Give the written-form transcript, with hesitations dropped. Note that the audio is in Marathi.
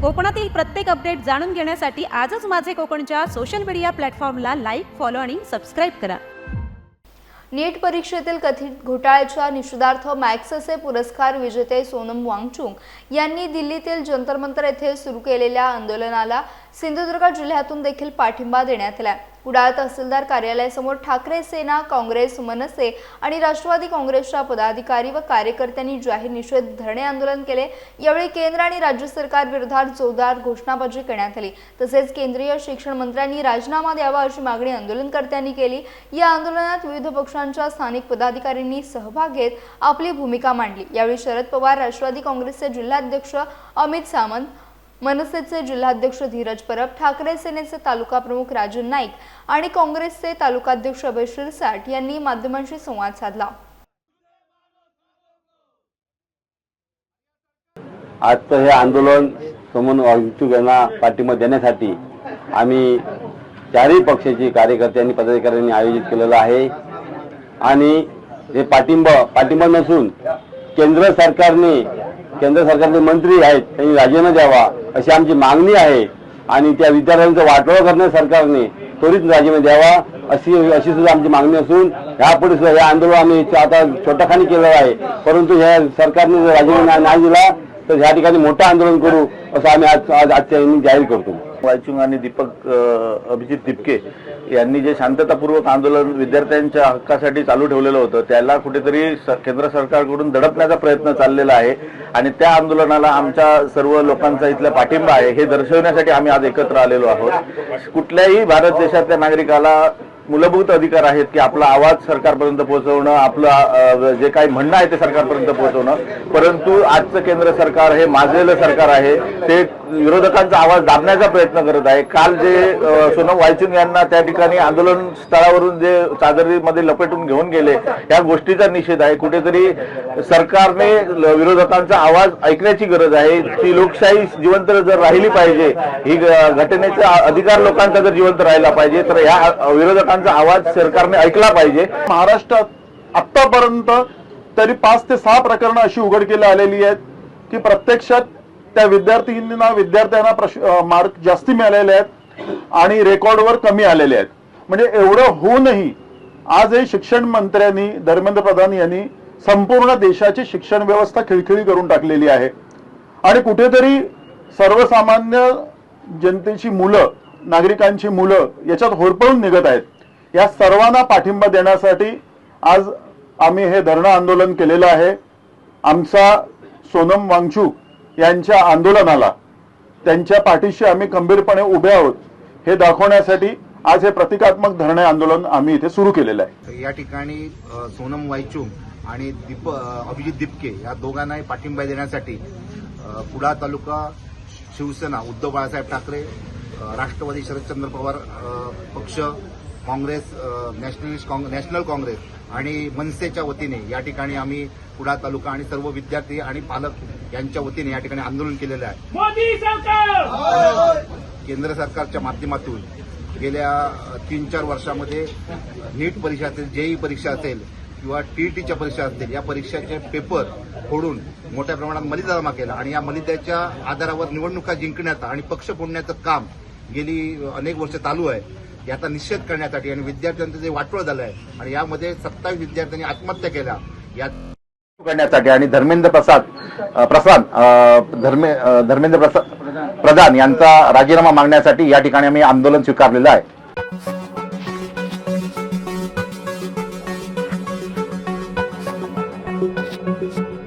कोकणातील प्रत्येक अपडेट जाणून घेण्यासाठी आजच माझे कोकणच्या सोशल मीडिया प्लॅटफॉर्मला लाईक, फॉलो आणि सबस्क्राईब करा। नीट परीक्षेतील कथित घोटाळ्याच्या निषेधार्थ मॅग्सेसे पुरस्कार विजेते सोनम वांगचुक यांनी दिल्लीतील जंतर मंतर येथे सुरू केलेल्या आंदोलनाला सिंधुदुर्ग जिल्ह्यातून देखील पाठिंबा देण्यात आला। कुडाळ तहसीलदार कार्यालयासमोर ठाकरे सेना, काँग्रेस, मनसे आणि राष्ट्रवादी काँग्रेसच्या पदाधिकारी व कार्यकर्त्यांनी जाहीर निषेध धरणे आंदोलन केले। यावेळी केंद्र आणि राज्य सरकार विरोधात जोरदार घोषणाबाजी करण्यात आली। तसेच केंद्रीय शिक्षण मंत्र्यांनी राजीनामा द्यावा अशी मागणी आंदोलनकर्त्यांनी केली। या आंदोलनात विविध पक्षांच्या स्थानिक पदाधिकाऱ्यांनी सहभाग घेत आपली भूमिका मांडली। यावेळी शरद पवार, राष्ट्रवादी काँग्रेसचे जिल्हाध्यक्ष अमित सामंत, मनसेचे जिल्हाध्यक्ष धीरज परब, ठाकरे सेनेचे तालुका प्रमुख राजन नाईक आणि काँग्रेसचे तालुकाध्यक्ष अभय शिरसाट यांनी माध्यमांशी संवाद साधला। आजचं हे आंदोलन सोनम वांगचुक यांना पाठिंबा देण्यासाठी आम्ही चारही पक्षाची कार्यकर्त्यांनी, पदाधिकाऱ्यांनी आयोजित केलेलं आहे आणि हे पाठिंबा नसून केंद्र सरकारचे मंत्री आहेत त्यांनी राजीनामा द्यावा अशी आमची मागणी आहे आणि त्या विद्यार्थ्यांचं वाटोळं करण्यास सरकारने त्वरित राजीनामा द्यावा अशी सुद्धा आमची मागणी असून यापुढे सुद्धा हे आंदोलन आम्ही आता छोटाखानी केलेलं आहे, परंतु ह्या सरकारने जर राजीनामा नाही दिला तर ह्या ठिकाणी मोठं आंदोलन करू असं आम्ही आजच्या जाहीर करतो। वायचुंग आणि अभिजित दिपके यांनी जे शांततापूर्वक आंदोलन विद्यार्थ्यांच्या हक्कासाठी चालू ठेवलेलं होतं त्याला कुठेतरी केंद्र सरकारकडून दडपण्याचा प्रयत्न चाललेला आहे आणि त्या आंदोलनाला आमच्या सर्व लोकांचा इथला पाठिंबा आहे हे दर्शवण्यासाठी आम्ही आज एकत्र आलेलो आहोत। कुठल्याही भारत देशातल्या नागरिकाला मूलभूत अधिकार आहेत की आपला आवाज सरकारपर्यंत पोहोचवणं, आपलं जे काही म्हणणं आहे ते सरकारपर्यंत पोहोचवणं, परंतु आजचं केंद्र सरकार हे माजलेलं सरकार आहे, ते विरोधकांचा आवाज दाबण्याचा प्रयत्न करत आहे। काल जे सोनम वांगचुक यांना त्या ठिकाणी आंदोलन स्थळावरून जे चादरीमध्ये लपेटून घेऊन गेले या गोष्टीचा निषेध आहे। कुठेतरी सरकारने विरोधकांचा आवाज ऐकण्याची गरज आहे। ती लोकशाही जिवंत जर राहिली पाहिजे, ही घटनेचा अधिकार लोकांचा जर जिवंत राहिला पाहिजे तर या विरोधकांचा आवाज सरकारने ऐकला पाहिजे। महाराष्ट्रात आतापर्यंत तरी 5 ते 6 प्रकरणं अशी उघडकीला आलेली आहेत की प्रत्यक्षात त्या विद्यार्थ्यांना मार्क जास्ती मिळालेले आहेत आणि रेकॉर्डवर कमी आलेले आहेत। म्हणजे एवढं होऊनही आज हे शिक्षण मंत्र्यांनी, धर्मेंद्र प्रधान यांनी संपूर्ण देशाची शिक्षण व्यवस्था खिळखिळी करून टाकलेली आहे आणि कुठेतरी सर्वसामान्य जनतेची मुलं, नागरिकांची मुलं याच्यात होरपळून निघत आहेत। या सर्वांना पाठिंबा देण्यासाठी आज आम्ही हे धरणं आंदोलन केलेलं आहे। आमचा सोनम वांगचुक यांच्या आंदोलनाला त्यांच्या पाठीशी आम्ही खंबीरपणे उभे आहोत हे दाखवण्यासाठी आज हे प्रतिकात्मक धरणे आंदोलन आम्ही इथे सुरू केलेलं आहे। या ठिकाणी सोनम वांगचुक आणि अभिजित दिपके या दोघांनाही पाठिंबा देण्यासाठी कुडाळ तालुका शिवसेना, उद्धव बाळासाहेब ठाकरे, राष्ट्रवादी शरदचंद्र पवार पक्ष, काँग्रेस, नॅशनल काँग्रेस आणि मनसेच्या वतीने या ठिकाणी आम्ही कुडाळ तालुका आणि सर्व विद्यार्थी आणि पालक यांच्या वतीने या ठिकाणी आंदोलन केलेलं आहे। मोदी सरकार केंद्र सरकारच्या माध्यमातून गेल्या 3-4 वर्षामध्ये नीट परीक्षा असेल, जेईई परीक्षा असेल किंवा टीईटीच्या परीक्षा असतील, या परीक्षाचे पेपर फोडून मोठ्या प्रमाणात मलिदा जमा केला आणि या मलिद्याच्या आधारावर निवडणुका जिंकण्याचं आणि पक्ष फोडण्याचं काम गेली अनेक वर्ष चालू आहे। याचा निषेध करण्यासाठी आणि विद्यार्थ्यांचं जे वाटोळं झालं आहे आणि यामध्ये 27 विद्यार्थ्यांनी आत्महत्या केल्या या करण्यासाठी आणि धर्मेंद्र प्रधान यांचा राजीनामा मागण्यासाठी या ठिकाणी आम्ही आंदोलन स्वीकारलेलं आहे। Thank you.